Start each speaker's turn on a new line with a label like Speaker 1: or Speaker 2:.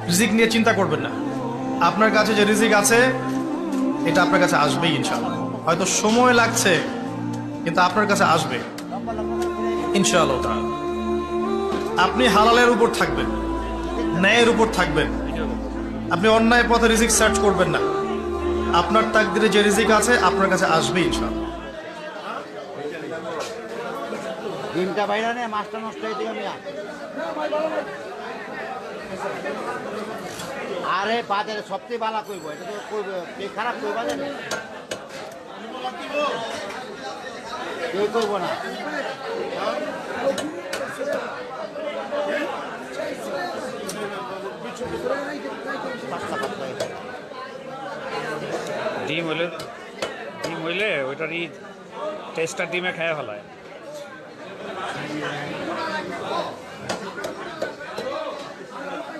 Speaker 1: রিজিক নিয়ে চিন্তা করবেন না। আপনার কাছে যে রিজিক আছে এটা আপনার কাছে আসবেই ইনশাআল্লাহ। হয়তো সময় লাগছে কিন্তু আপনার কাছে আসবে ইনশাআল্লাহ তাআলা। আপনি হালালের উপর থাকবেন, ন্যায়ের উপর থাকবেন। আপনি অন্যায় পথে রিজিক সার্চ করবেন না। আপনার তাকদিরে যে রিজিক আছে আপনার কাছে আসবে ইনশাআল্লাহ।
Speaker 2: ডিমটা বাইরে নে, মাছটা নষ্ট হয়ে দিও মিয়া। আরে বাজারে সবচেয়ে ভালো কইব, এটা তো কইব কে খারাপ কইবা জানে কেউ করব না।
Speaker 3: ডিম হইলে ওইটারই টেস্টটা ডিমে খেয়ে ফেলায়।